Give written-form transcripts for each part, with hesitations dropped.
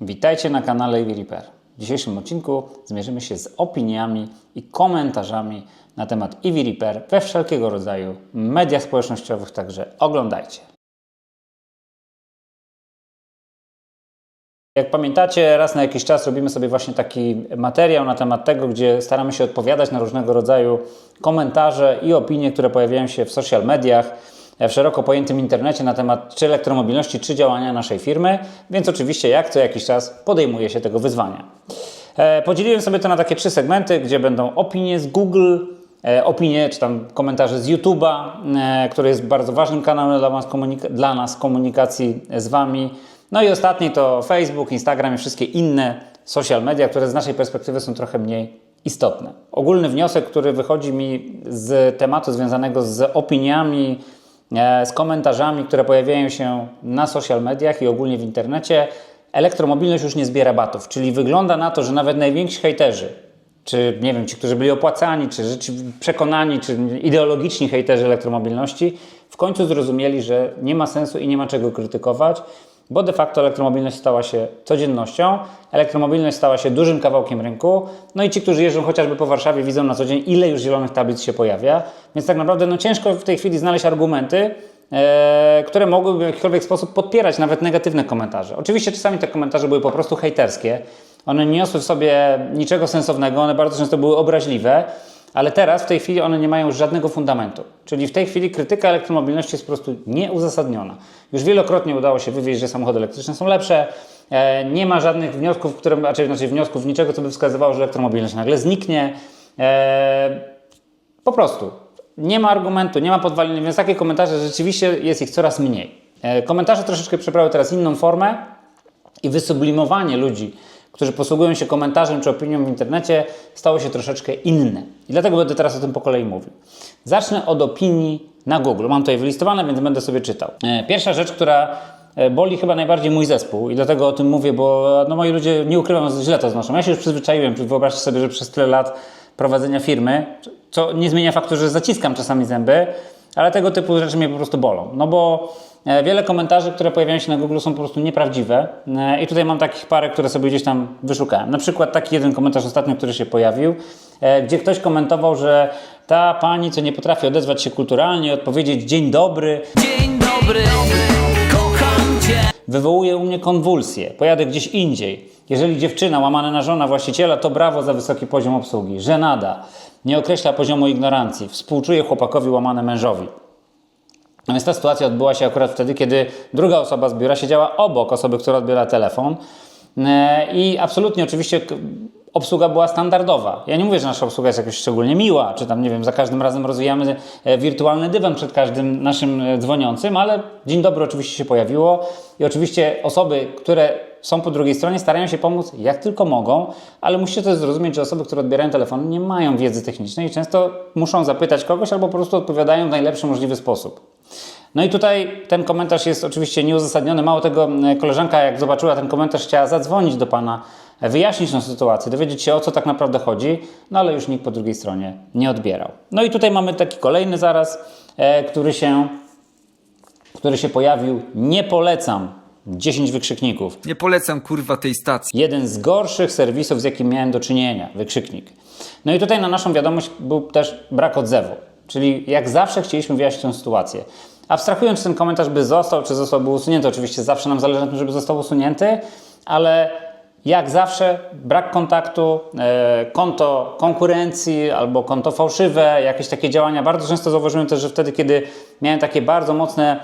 Witajcie na kanale EV Repair. W dzisiejszym odcinku zmierzymy się z opiniami i komentarzami na temat EV Repair we wszelkiego rodzaju mediach społecznościowych, także oglądajcie. Jak pamiętacie, raz na jakiś czas robimy sobie właśnie taki materiał na temat tego, gdzie staramy się odpowiadać na różnego rodzaju komentarze i opinie, które pojawiają się w social mediach, w szeroko pojętym internecie na temat czy elektromobilności, czy działania naszej firmy, więc oczywiście jak co jakiś czas podejmuję się tego wyzwania. Podzieliłem sobie to na takie 3 segmenty, gdzie będą opinie z Google, opinie czy tam komentarze z YouTube'a, który jest bardzo ważnym kanałem dla nas komunikacji z Wami. No i ostatni to Facebook, Instagram i wszystkie inne social media, które z naszej perspektywy są trochę mniej istotne. Ogólny wniosek, który wychodzi mi z tematu związanego z opiniami, z komentarzami, które pojawiają się na social mediach i ogólnie w internecie, elektromobilność już nie zbiera batów, czyli wygląda na to, że nawet najwięksi hejterzy, czy nie wiem, ci, którzy byli opłacani, czy przekonani, czy ideologiczni hejterzy elektromobilności, w końcu zrozumieli, że nie ma sensu i nie ma czego krytykować, bo de facto elektromobilność stała się codziennością, elektromobilność stała się dużym kawałkiem rynku, no i ci, którzy jeżdżą chociażby po Warszawie, widzą na co dzień, ile już zielonych tablic się pojawia, więc tak naprawdę ciężko w tej chwili znaleźć argumenty, które mogłyby w jakikolwiek sposób podpierać nawet negatywne komentarze. Oczywiście czasami te komentarze były po prostu hejterskie, one nie niosły w sobie niczego sensownego, one bardzo często były obraźliwe, ale teraz w tej chwili one nie mają już żadnego fundamentu. Czyli w tej chwili krytyka elektromobilności jest po prostu nieuzasadniona. Już wielokrotnie udało się wywieźć, że samochody elektryczne są lepsze. Nie ma żadnych wniosków, wniosków niczego, co by wskazywało, że elektromobilność nagle zniknie. Po prostu nie ma argumentu, nie ma podwaliny, więc takie komentarze rzeczywiście jest ich coraz mniej. Komentarze troszeczkę przybrały teraz inną formę i wysublimowanie ludzi, którzy posługują się komentarzem czy opinią w internecie, stało się troszeczkę inne. I dlatego będę teraz o tym po kolei mówił. Zacznę od opinii na Google. Mam tutaj wylistowane, więc będę sobie czytał. Pierwsza rzecz, która boli chyba najbardziej mój zespół i dlatego o tym mówię, bo moi ludzie, nie ukrywam, źle to znoszą. Ja się już przyzwyczaiłem. Wyobraźcie sobie, że przez tyle lat prowadzenia firmy, co nie zmienia faktu, że zaciskam czasami zęby, ale tego typu rzeczy mnie po prostu bolą. No bo wiele komentarzy, które pojawiają się na Google, są po prostu nieprawdziwe i tutaj mam takich parę, które sobie gdzieś tam wyszukałem. Na przykład taki jeden komentarz ostatnio, który się pojawił, gdzie ktoś komentował, że ta pani, co nie potrafi odezwać się kulturalnie, odpowiedzieć dzień dobry, kocham cię, wywołuje u mnie konwulsje, pojadę gdzieś indziej. Jeżeli dziewczyna łamane na żona właściciela, to brawo za wysoki poziom obsługi. Żenada. Nie określa poziomu ignorancji. Współczuje chłopakowi łamane mężowi. Natomiast ta sytuacja odbyła się akurat wtedy, kiedy druga osoba z biura siedziała obok osoby, która odbiera telefon i absolutnie oczywiście obsługa była standardowa. Ja nie mówię, że nasza obsługa jest jakoś szczególnie miła, czy tam, nie wiem, za każdym razem rozwijamy wirtualny dywan przed każdym naszym dzwoniącym, ale dzień dobry oczywiście się pojawiło i oczywiście osoby, które są po drugiej stronie, starają się pomóc jak tylko mogą, ale musicie też zrozumieć, że osoby, które odbierają telefon, nie mają wiedzy technicznej i często muszą zapytać kogoś albo po prostu odpowiadają w najlepszy możliwy sposób. No i tutaj ten komentarz jest oczywiście nieuzasadniony. Mało tego, koleżanka jak zobaczyła ten komentarz, chciała zadzwonić do Pana, wyjaśnić tę sytuację, dowiedzieć się, o co tak naprawdę chodzi, no ale już nikt po drugiej stronie nie odbierał. No i tutaj mamy taki kolejny zaraz, który się pojawił. Nie polecam. 10 wykrzykników. Nie polecam kurwa tej stacji. Jeden z gorszych serwisów, z jakim miałem do czynienia. Wykrzyknik. No i tutaj na naszą wiadomość był też brak odzewu. Czyli jak zawsze chcieliśmy wyjaśnić tę sytuację. Abstrahując, czy ten komentarz by został, czy zostałby usunięty, oczywiście zawsze nam zależy na tym, żeby został usunięty, ale jak zawsze brak kontaktu, konto konkurencji albo konto fałszywe, jakieś takie działania. Bardzo często zauważyłem też, że wtedy, kiedy miałem takie bardzo mocne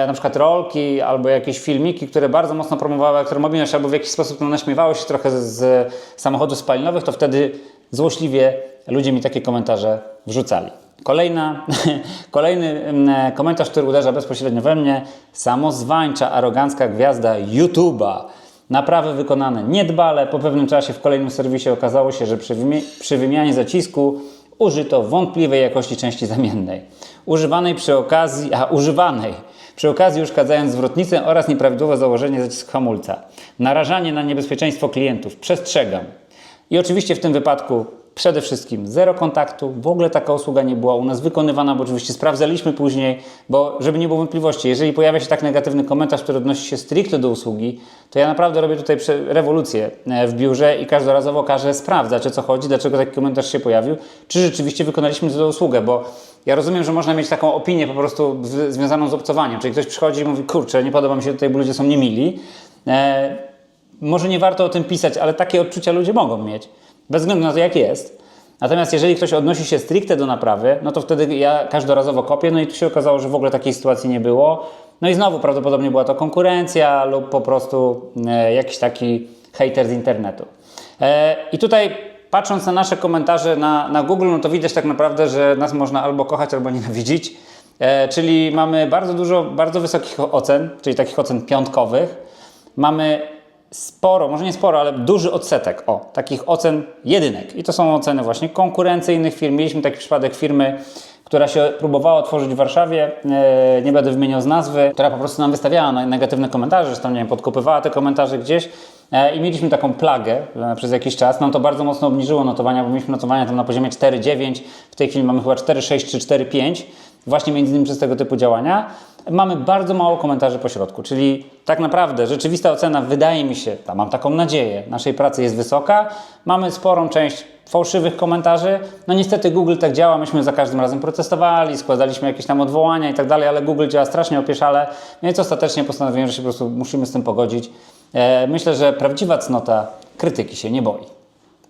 na przykład rolki albo jakieś filmiki, które bardzo mocno promowały elektromobilność albo w jakiś sposób naśmiewały się trochę z samochodów spalinowych, to wtedy złośliwie ludzie mi takie komentarze wrzucali. Kolejny komentarz, który uderza bezpośrednio we mnie. Samozwańcza, arogancka gwiazda YouTube'a. Naprawy wykonane niedbale. Po pewnym czasie w kolejnym serwisie okazało się, że przy wymianie zacisku użyto wątpliwej jakości części zamiennej. Używanej przy okazji uszkadzając zwrotnicę oraz nieprawidłowe założenie zacisku hamulca. Narażanie na niebezpieczeństwo klientów. Przestrzegam. I oczywiście w tym wypadku Przede wszystkim zero kontaktu, w ogóle taka usługa nie była u nas wykonywana, bo oczywiście sprawdzaliśmy później, bo żeby nie było wątpliwości, jeżeli pojawia się tak negatywny komentarz, który odnosi się stricte do usługi, to ja naprawdę robię tutaj rewolucję w biurze i każdorazowo każę sprawdzać, o co chodzi, dlaczego taki komentarz się pojawił, czy rzeczywiście wykonaliśmy tę usługę, bo ja rozumiem, że można mieć taką opinię po prostu związaną z obcowaniem, czyli ktoś przychodzi i mówi, kurczę, nie podoba mi się tutaj, bo ludzie są niemili. Może nie warto o tym pisać, ale takie odczucia ludzie mogą mieć, bez względu na to, jak jest. Natomiast jeżeli ktoś odnosi się stricte do naprawy, no to wtedy ja każdorazowo kopię, no i tu się okazało, że w ogóle takiej sytuacji nie było. No i znowu prawdopodobnie była to konkurencja lub po prostu jakiś taki hejter z internetu. I tutaj patrząc na nasze komentarze na Google, no to widać tak naprawdę, że nas można albo kochać, albo nienawidzić. Czyli mamy bardzo dużo, bardzo wysokich ocen, czyli takich ocen piątkowych. Mamy sporo, może nie sporo, ale duży odsetek takich ocen jedynek. I to są oceny właśnie konkurencyjnych firm. Mieliśmy taki przypadek firmy, która się próbowała otworzyć w Warszawie, nie będę wymieniał z nazwy, która po prostu nam wystawiała negatywne komentarze, że tam, nie wiem, podkopywała te komentarze gdzieś i mieliśmy taką plagę przez jakiś czas. Nam to bardzo mocno obniżyło notowania, bo mieliśmy notowania tam na poziomie 4,9, w tej chwili mamy chyba 4,6 czy 4,5, właśnie między innymi przez tego typu działania. Mamy bardzo mało komentarzy po środku, czyli tak naprawdę rzeczywista ocena, wydaje mi się, mam taką nadzieję, naszej pracy jest wysoka. Mamy sporą część fałszywych komentarzy. No niestety Google tak działa, myśmy za każdym razem protestowali, składaliśmy jakieś tam odwołania i tak dalej, ale Google działa strasznie opieszale, więc ostatecznie postanowiłem, że się po prostu musimy z tym pogodzić. Myślę, że prawdziwa cnota krytyki się nie boi.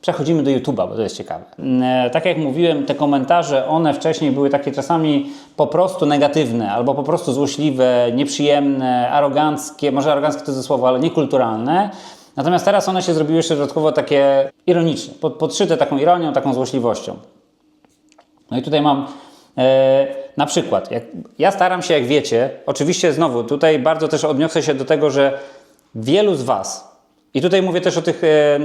Przechodzimy do YouTube'a, bo to jest ciekawe. Tak jak mówiłem, te komentarze, one wcześniej były takie czasami po prostu negatywne, albo po prostu złośliwe, nieprzyjemne, aroganckie, może aroganckie to ze słowo, ale niekulturalne. Natomiast teraz one się zrobiły jeszcze dodatkowo takie ironiczne, podszyte taką ironią, taką złośliwością. No i tutaj mam na przykład, ja staram się, jak wiecie, oczywiście znowu tutaj bardzo też odniosę się do tego, że wielu z Was, i tutaj mówię też o tych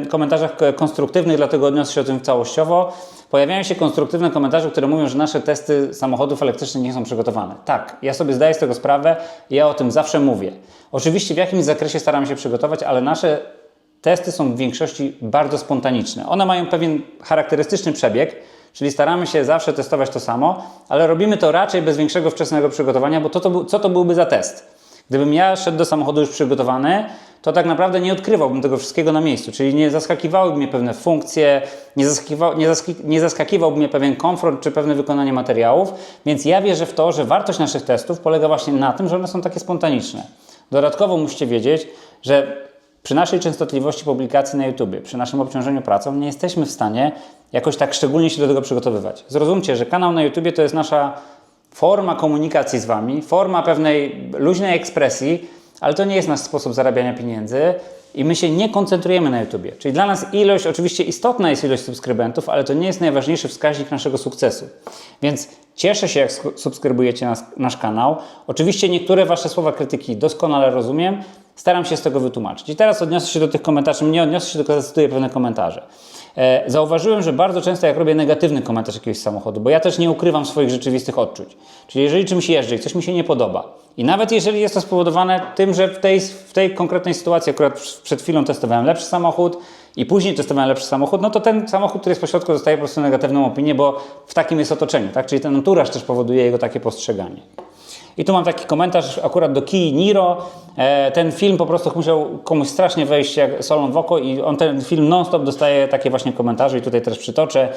komentarzach konstruktywnych, dlatego odniosę się o tym całościowo. Pojawiają się konstruktywne komentarze, które mówią, że nasze testy samochodów elektrycznych nie są przygotowane. Tak, ja sobie zdaję z tego sprawę i ja o tym zawsze mówię. Oczywiście w jakimś zakresie staramy się przygotować, ale nasze testy są w większości bardzo spontaniczne. One mają pewien charakterystyczny przebieg, czyli staramy się zawsze testować to samo, ale robimy to raczej bez większego wczesnego przygotowania, bo co to byłby za test? Gdybym ja szedł do samochodu już przygotowany, to tak naprawdę nie odkrywałbym tego wszystkiego na miejscu, czyli nie zaskakiwałyby mnie pewne funkcje, nie zaskakiwałby mnie pewien komfort czy pewne wykonanie materiałów, więc ja wierzę w to, że wartość naszych testów polega właśnie na tym, że one są takie spontaniczne. Dodatkowo musicie wiedzieć, że przy naszej częstotliwości publikacji na YouTube, przy naszym obciążeniu pracą nie jesteśmy w stanie jakoś tak szczególnie się do tego przygotowywać. Zrozumcie, że kanał na YouTube to jest nasza forma komunikacji z Wami, forma pewnej luźnej ekspresji, ale to nie jest nasz sposób zarabiania pieniędzy i my się nie koncentrujemy na YouTubie. Czyli dla nas oczywiście istotna jest ilość subskrybentów, ale to nie jest najważniejszy wskaźnik naszego sukcesu. Więc cieszę się, jak subskrybujecie nasz kanał. Oczywiście niektóre Wasze słowa krytyki doskonale rozumiem, staram się z tego wytłumaczyć. I teraz odniosę się do tych komentarzy, nie odniosę się, tylko zacytuję pewne komentarze. Zauważyłem, że bardzo często jak robię negatywny komentarz jakiegoś samochodu, bo ja też nie ukrywam swoich rzeczywistych odczuć. Czyli jeżeli czymś jeżdżę i coś mi się nie podoba i nawet jeżeli jest to spowodowane tym, że w tej konkretnej sytuacji akurat przed chwilą testowałem lepszy samochód i później testowałem lepszy samochód, no to ten samochód, który jest pośrodku, dostaje po prostu negatywną opinię, bo w takim jest otoczeniu, tak? Czyli ten anturaż też powoduje jego takie postrzeganie. I tu mam taki komentarz akurat do Kii Niro. Ten film po prostu musiał komuś strasznie wejść jak solą w oko i ten film non-stop dostaje takie właśnie komentarze i tutaj też przytoczę.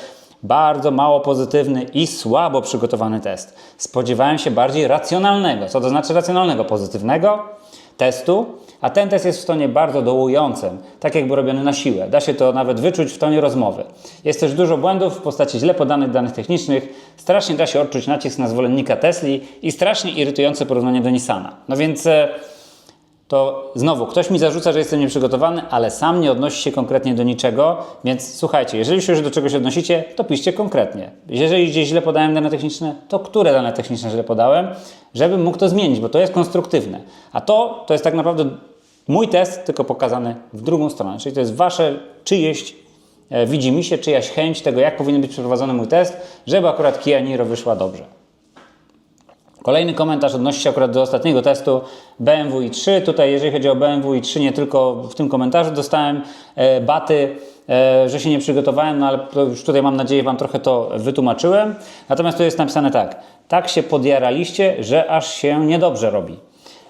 Bardzo mało pozytywny i słabo przygotowany test. Spodziewałem się bardziej racjonalnego. Co to znaczy racjonalnego? Pozytywnego testu, a ten test jest w tonie bardzo dołującym, tak jakby robiony na siłę. Da się to nawet wyczuć w tonie rozmowy. Jest też dużo błędów w postaci źle podanych danych technicznych, strasznie da się odczuć nacisk na zwolennika Tesli i strasznie irytujące porównanie do Nissana. No więc to znowu, ktoś mi zarzuca, że jestem nieprzygotowany, ale sam nie odnosi się konkretnie do niczego, więc słuchajcie, jeżeli się już do czegoś odnosicie, to piszcie konkretnie. Jeżeli gdzieś źle podałem dane techniczne, to które dane techniczne źle podałem, żebym mógł to zmienić, bo to jest konstruktywne. A to jest tak naprawdę mój test, tylko pokazany w drugą stronę, czyli to jest wasze czyjeś widzimisię, czyjaś chęć tego, jak powinien być przeprowadzony mój test, żeby akurat Kia Niro wyszła dobrze. Kolejny komentarz odnosi się akurat do ostatniego testu BMW i3. Tutaj jeżeli chodzi o BMW i3, nie tylko w tym komentarzu dostałem baty, że się nie przygotowałem, no ale to już tutaj mam nadzieję Wam trochę to wytłumaczyłem. Natomiast tu jest napisane tak. Tak się podjaraliście, że aż się niedobrze robi.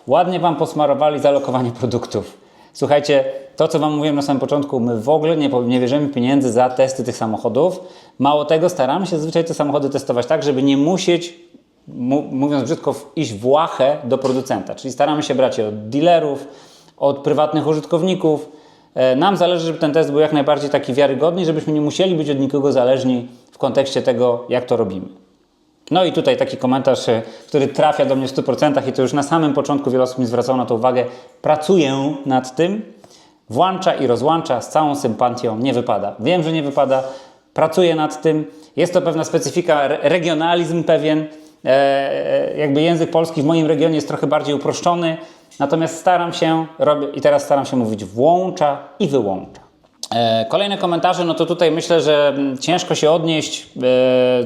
Ładnie Wam posmarowali zalokowanie produktów. Słuchajcie, to co Wam mówiłem na samym początku, my w ogóle nie bierzemy pieniędzy za testy tych samochodów. Mało tego, staramy się zazwyczaj te samochody testować tak, żeby nie musieć, mówiąc brzydko, iść w łachę do producenta. Czyli staramy się brać je od dealerów, od prywatnych użytkowników. Nam zależy, żeby ten test był jak najbardziej taki wiarygodny, żebyśmy nie musieli być od nikogo zależni w kontekście tego, jak to robimy. No i tutaj taki komentarz, który trafia do mnie w 100% i to już na samym początku wiele osób mi zwracało na to uwagę. Pracuję nad tym, włącza i rozłącza z całą sympatią, nie wypada. Wiem, że nie wypada, pracuję nad tym. Jest to pewna specyfika, regionalizm pewien. Jakby język polski w moim regionie jest trochę bardziej uproszczony, natomiast staram się mówić włącza i wyłącza. Kolejne komentarze, no to tutaj myślę, że ciężko się odnieść,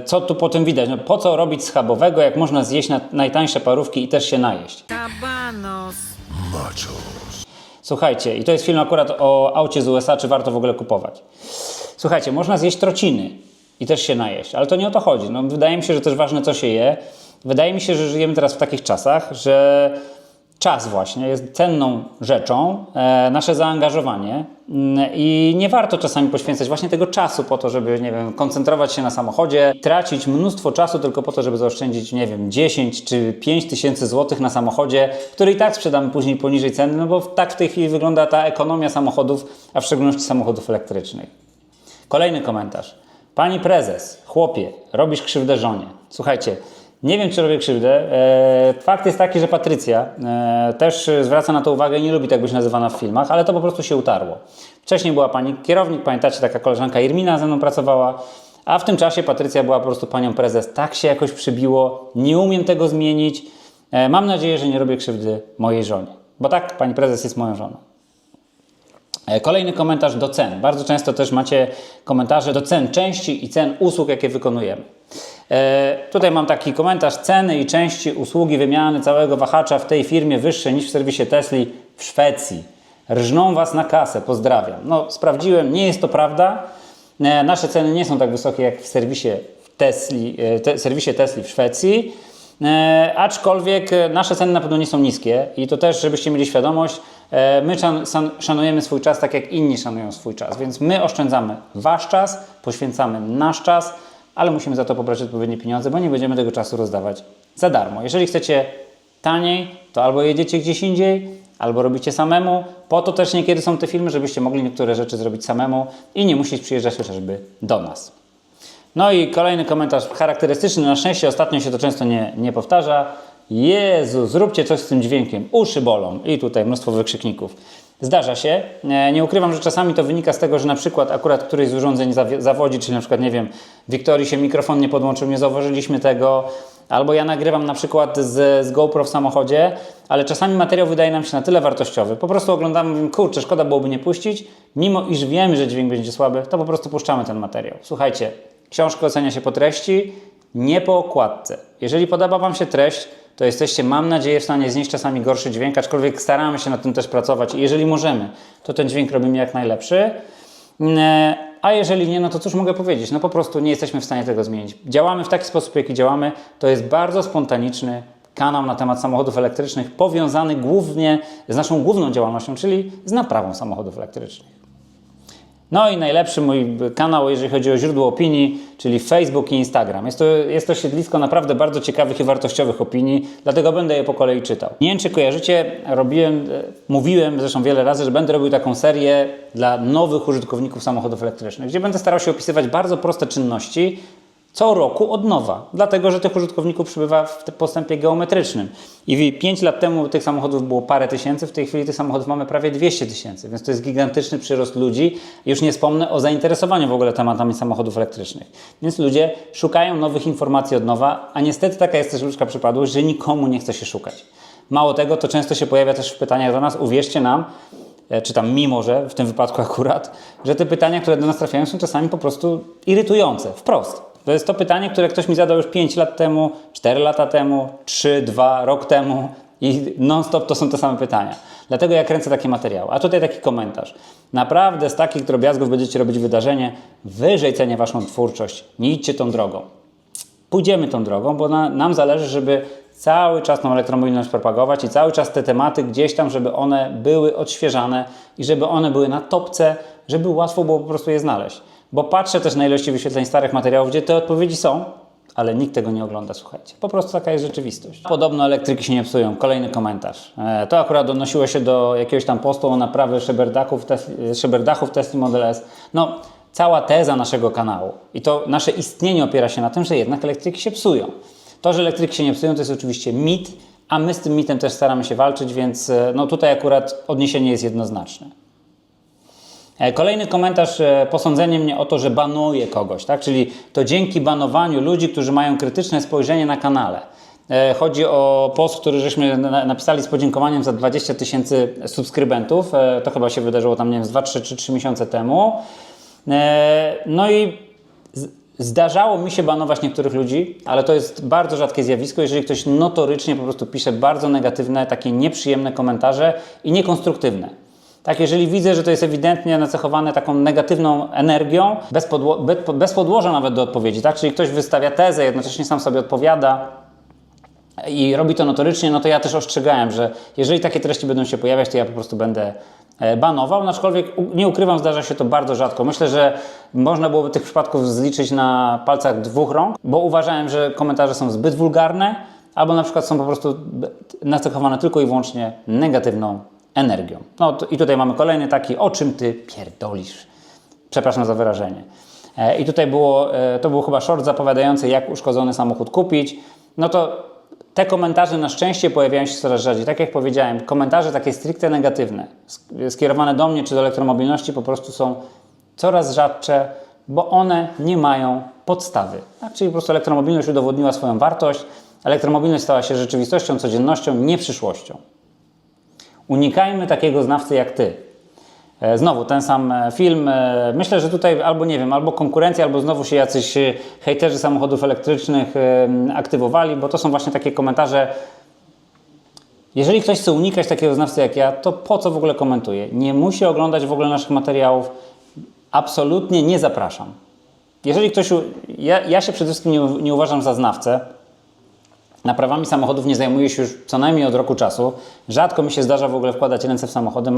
co tu po tym widać. No, po co robić schabowego, jak można zjeść najtańsze parówki i też się najeść. Cabanos. Słuchajcie, i to jest film akurat o aucie z USA, czy warto w ogóle kupować. Słuchajcie, można zjeść trociny i też się najeść, ale to nie o to chodzi. No, wydaje mi się, że też ważne, co się je. Wydaje mi się, że żyjemy teraz w takich czasach, że czas właśnie jest cenną rzeczą, nasze zaangażowanie i nie warto czasami poświęcać właśnie tego czasu po to, żeby, nie wiem, koncentrować się na samochodzie, tracić mnóstwo czasu tylko po to, żeby zaoszczędzić, nie wiem, 10 czy 5 tysięcy złotych na samochodzie, który i tak sprzedamy później poniżej ceny, no bo tak w tej chwili wygląda ta ekonomia samochodów, a w szczególności samochodów elektrycznych. Kolejny komentarz. Pani prezes, chłopie, robisz krzywdę żonie. Słuchajcie, nie wiem, czy robię krzywdę. Fakt jest taki, że Patrycja też zwraca na to uwagę i nie lubi tak być nazywana w filmach, ale to po prostu się utarło. Wcześniej była pani kierownik, pamiętacie, taka koleżanka Irmina ze mną pracowała, a w tym czasie Patrycja była po prostu panią prezes. Tak się jakoś przybiło, nie umiem tego zmienić. Mam nadzieję, że nie robię krzywdy mojej żonie, bo tak, pani prezes jest moją żoną. Kolejny komentarz do cen. Bardzo często też macie komentarze do cen części i cen usług, jakie wykonujemy. Tutaj mam taki komentarz. Ceny i części usługi wymiany całego wahacza w tej firmie wyższe niż w serwisie Tesli w Szwecji. Rżną Was na kasę. Pozdrawiam. No, sprawdziłem, nie jest to prawda. Nasze ceny nie są tak wysokie jak w serwisie Tesli w Szwecji. Aczkolwiek nasze ceny na pewno nie są niskie i to też, żebyście mieli świadomość, my szanujemy swój czas tak jak inni szanują swój czas, więc my oszczędzamy Wasz czas, poświęcamy nasz czas, ale musimy za to pobrać odpowiednie pieniądze, bo nie będziemy tego czasu rozdawać za darmo. Jeżeli chcecie taniej, to albo jedziecie gdzieś indziej, albo robicie samemu. Po to też niekiedy są te filmy, żebyście mogli niektóre rzeczy zrobić samemu i nie musieć przyjeżdżać chociażby do nas. No i kolejny komentarz charakterystyczny, na szczęście ostatnio się to często nie powtarza. Jezu, zróbcie coś z tym dźwiękiem, uszy bolą. I tutaj mnóstwo wykrzykników. Zdarza się. Nie ukrywam, że czasami to wynika z tego, że na przykład akurat któryś z urządzeń zawodzi, czyli na przykład, nie wiem, Wiktorii się mikrofon nie podłączył, nie zauważyliśmy tego, albo ja nagrywam na przykład z GoPro w samochodzie, ale czasami materiał wydaje nam się na tyle wartościowy. Po prostu oglądamy, mówimy, kurczę, szkoda byłoby nie puścić, mimo iż wiemy, że dźwięk będzie słaby, to po prostu puszczamy ten materiał. Słuchajcie, książkę ocenia się po treści, nie po okładce. Jeżeli podoba Wam się treść, to jesteście, mam nadzieję, w stanie znieść czasami gorszy dźwięk, aczkolwiek staramy się nad tym też pracować i jeżeli możemy, to ten dźwięk robimy jak najlepszy. A jeżeli nie, no to cóż mogę powiedzieć? No po prostu nie jesteśmy w stanie tego zmienić. Działamy w taki sposób, jaki działamy. To jest bardzo spontaniczny kanał na temat samochodów elektrycznych, powiązany głównie z naszą główną działalnością, czyli z naprawą samochodów elektrycznych. No i najlepszy mój kanał, jeżeli chodzi o źródło opinii, czyli Facebook i Instagram. Jest to siedlisko naprawdę bardzo ciekawych i wartościowych opinii, dlatego będę je po kolei czytał. Nie wiem, czy kojarzycie, mówiłem zresztą wiele razy, że będę robił taką serię dla nowych użytkowników samochodów elektrycznych, gdzie będę starał się opisywać bardzo proste czynności, co roku od nowa, dlatego że tych użytkowników przybywa w postępie geometrycznym. I 5 lat temu tych samochodów było parę tysięcy, w tej chwili tych samochodów mamy prawie 200 tysięcy, więc to jest gigantyczny przyrost ludzi. Już nie wspomnę o zainteresowaniu w ogóle tematami samochodów elektrycznych. Więc ludzie szukają nowych informacji od nowa, a niestety taka jest też ludzka przypadłość, że nikomu nie chce się szukać. Mało tego, to często się pojawia też w pytaniach do nas, uwierzcie nam, czy tam mimo, że w tym wypadku akurat, że te pytania, które do nas trafiają, są czasami po prostu irytujące, wprost. To jest to pytanie, które ktoś mi zadał już 5 lat temu, 4 lata temu, 3, 2, rok temu i non-stop to są te same pytania. Dlatego ja kręcę takie materiały. A tutaj taki komentarz. Naprawdę z takich drobiazgów będziecie robić wydarzenie, wyżej cenię waszą twórczość, nie idźcie tą drogą. Pójdziemy tą drogą, bo nam zależy, żeby cały czas tą elektromobilność propagować i cały czas te tematy gdzieś tam, żeby one były odświeżane i żeby one były na topce, żeby łatwo było po prostu je znaleźć. Bo patrzę też na ilości wyświetleń starych materiałów, gdzie te odpowiedzi są, ale nikt tego nie ogląda, słuchajcie. Po prostu taka jest rzeczywistość. Podobno elektryki się nie psują. Kolejny komentarz. To akurat odnosiło się do jakiegoś tam postu o naprawy szyberdachów Tesla Model S. No, cała teza naszego kanału i to nasze istnienie opiera się na tym, że jednak elektryki się psują. To, że elektryki się nie psują, to jest oczywiście mit, a my z tym mitem też staramy się walczyć, więc no tutaj akurat odniesienie jest jednoznaczne. Kolejny komentarz, posądzenie mnie o to, że banuję kogoś, tak? Czyli to dzięki banowaniu ludzi, którzy mają krytyczne spojrzenie na kanale. Chodzi o post, który żeśmy napisali z podziękowaniem za 20 000 subskrybentów. To chyba się wydarzyło tam, nie wiem, z 2, 3 czy 3 miesiące temu. No i zdarzało mi się banować niektórych ludzi, ale to jest bardzo rzadkie zjawisko, jeżeli ktoś notorycznie po prostu pisze bardzo negatywne, takie nieprzyjemne komentarze i niekonstruktywne. Tak, jeżeli widzę, że to jest ewidentnie nacechowane taką negatywną energią, bez podłoża nawet do odpowiedzi, tak? Czyli ktoś wystawia tezę, jednocześnie sam sobie odpowiada i robi to notorycznie, no to ja też ostrzegałem, że jeżeli takie treści będą się pojawiać, to ja po prostu będę banował, aczkolwiek nie ukrywam, zdarza się to bardzo rzadko. Myślę, że można byłoby tych przypadków zliczyć na palcach 2 rąk, bo uważałem, że komentarze są zbyt wulgarne, albo na przykład są po prostu nacechowane tylko i wyłącznie negatywną energią. No i tutaj mamy kolejny taki, o czym ty pierdolisz. Przepraszam za wyrażenie. I tutaj to był chyba short zapowiadający, jak uszkodzony samochód kupić. No to te komentarze na szczęście pojawiają się coraz rzadziej. Tak jak powiedziałem, komentarze takie stricte negatywne, skierowane do mnie czy do elektromobilności po prostu są coraz rzadsze, bo one nie mają podstawy. Tak? Czyli po prostu elektromobilność udowodniła swoją wartość, elektromobilność stała się rzeczywistością, codziennością, nie przyszłością. Unikajmy takiego znawcy jak ty. Znowu ten sam film. Myślę, że tutaj albo nie wiem, albo konkurencja, albo znowu się jacyś hejterzy samochodów elektrycznych aktywowali, bo to są właśnie takie komentarze. Jeżeli ktoś chce unikać takiego znawcy jak ja, to po co w ogóle komentuje? Nie musi oglądać w ogóle naszych materiałów. Absolutnie nie zapraszam. Jeżeli ktoś... Ja się przede wszystkim nie uważam za znawcę. Naprawami samochodów nie zajmuję się już co najmniej od roku czasu. Rzadko mi się zdarza w ogóle wkładać ręce w samochody.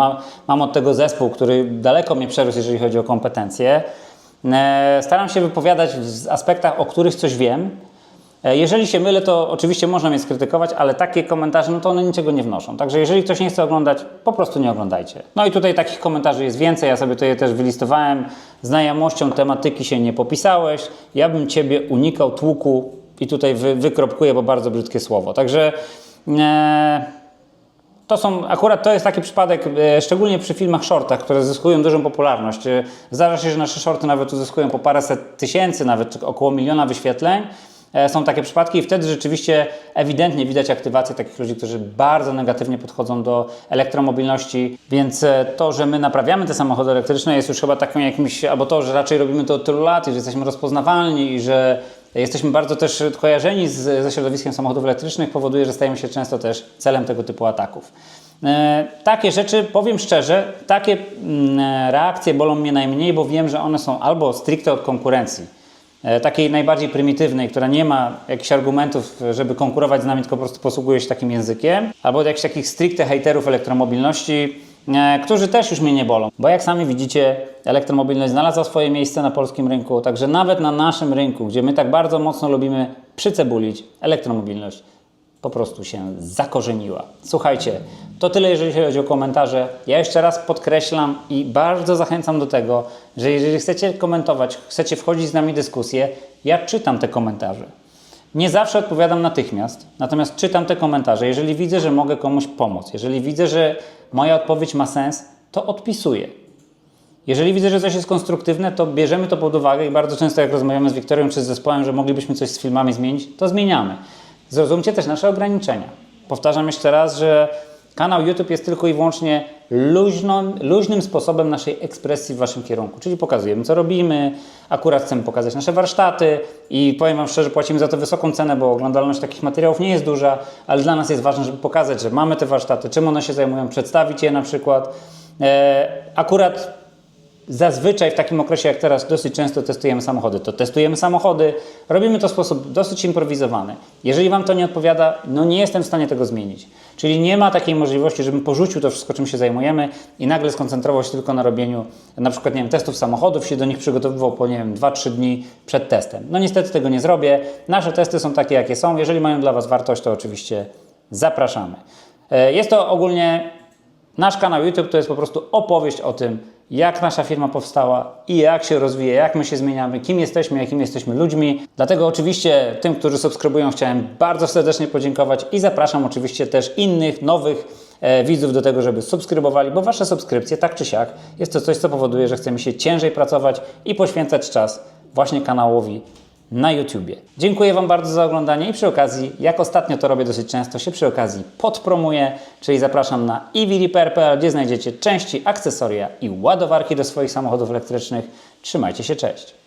Mam od tego zespół, który daleko mnie przerósł, jeżeli chodzi o kompetencje. Staram się wypowiadać w aspektach, o których coś wiem. Jeżeli się mylę, to oczywiście można mnie skrytykować, ale takie komentarze, no to one niczego nie wnoszą. Także jeżeli ktoś nie chce oglądać, po prostu nie oglądajcie. No i tutaj takich komentarzy jest więcej, ja sobie to je też wylistowałem. Znajomością tematyki się nie popisałeś, ja bym ciebie unikał tłuku i tutaj wykropkuję, bo bardzo brzydkie słowo. Także to jest taki przypadek, szczególnie przy filmach shortach, które zyskują dużą popularność. Zdarza się, że nasze shorty nawet uzyskują po paręset tysięcy, nawet około 1 000 000 wyświetleń. Są takie przypadki i wtedy rzeczywiście ewidentnie widać aktywację takich ludzi, którzy bardzo negatywnie podchodzą do elektromobilności, więc to, że my naprawiamy te samochody elektryczne jest już chyba taką jakimś, albo to, że raczej robimy to od tylu lat i że jesteśmy rozpoznawalni i że jesteśmy bardzo też kojarzeni ze środowiskiem samochodów elektrycznych, powoduje, że stajemy się często też celem tego typu ataków. Takie rzeczy, powiem szczerze, takie reakcje bolą mnie najmniej, bo wiem, że one są albo stricte od konkurencji, takiej najbardziej prymitywnej, która nie ma jakichś argumentów, żeby konkurować z nami, tylko po prostu posługuje się takim językiem, albo od jakichś takich stricte hejterów elektromobilności, którzy też już mnie nie bolą. Bo jak sami widzicie, elektromobilność znalazła swoje miejsce na polskim rynku, także nawet na naszym rynku, gdzie my tak bardzo mocno lubimy przycebulić, elektromobilność po prostu się zakorzeniła. Słuchajcie, to tyle, jeżeli chodzi o komentarze. Ja jeszcze raz podkreślam i bardzo zachęcam do tego, że jeżeli chcecie komentować, chcecie wchodzić z nami w dyskusję, ja czytam te komentarze. Nie zawsze odpowiadam natychmiast, natomiast czytam te komentarze. Jeżeli widzę, że mogę komuś pomóc, jeżeli widzę, że moja odpowiedź ma sens, to odpisuję. Jeżeli widzę, że coś jest konstruktywne, to bierzemy to pod uwagę i bardzo często jak rozmawiamy z Wiktorią czy z zespołem, że moglibyśmy coś z filmami zmienić, to zmieniamy. Zrozumcie też nasze ograniczenia. Powtarzam jeszcze raz, że Kanał YouTube jest tylko i wyłącznie luźnym sposobem naszej ekspresji w Waszym kierunku. Czyli pokazujemy, co robimy, akurat chcemy pokazać nasze warsztaty i powiem Wam szczerze, płacimy za to wysoką cenę, bo oglądalność takich materiałów nie jest duża, ale dla nas jest ważne, żeby pokazać, że mamy te warsztaty, czym one się zajmują, przedstawić je na przykład. Akurat zazwyczaj w takim okresie jak teraz dosyć często testujemy samochody, to testujemy samochody, robimy to w sposób dosyć improwizowany. Jeżeli Wam to nie odpowiada, no nie jestem w stanie tego zmienić. Czyli nie ma takiej możliwości, żebym porzucił to wszystko, czym się zajmujemy i nagle skoncentrował się tylko na robieniu na przykład, nie wiem, testów samochodów, się do nich przygotowywał po, nie wiem, 2-3 dni przed testem. No niestety tego nie zrobię. Nasze testy są takie, jakie są. Jeżeli mają dla Was wartość, to oczywiście zapraszamy. Jest to ogólnie nasz kanał YouTube, to jest po prostu opowieść o tym, jak nasza firma powstała i jak się rozwija, jak my się zmieniamy, kim jesteśmy, jakimi jesteśmy ludźmi. Dlatego oczywiście tym, którzy subskrybują, chciałem bardzo serdecznie podziękować i zapraszam oczywiście też innych, nowych widzów do tego, żeby subskrybowali, bo Wasze subskrypcje, tak czy siak, jest to coś, co powoduje, że chcemy się ciężej pracować i poświęcać czas właśnie kanałowi na YouTubie. Dziękuję Wam bardzo za oglądanie i przy okazji, jak ostatnio to robię dosyć często, się przy okazji podpromuję, czyli zapraszam na evrepair.pl, gdzie znajdziecie części, akcesoria i ładowarki do swoich samochodów elektrycznych. Trzymajcie się, cześć!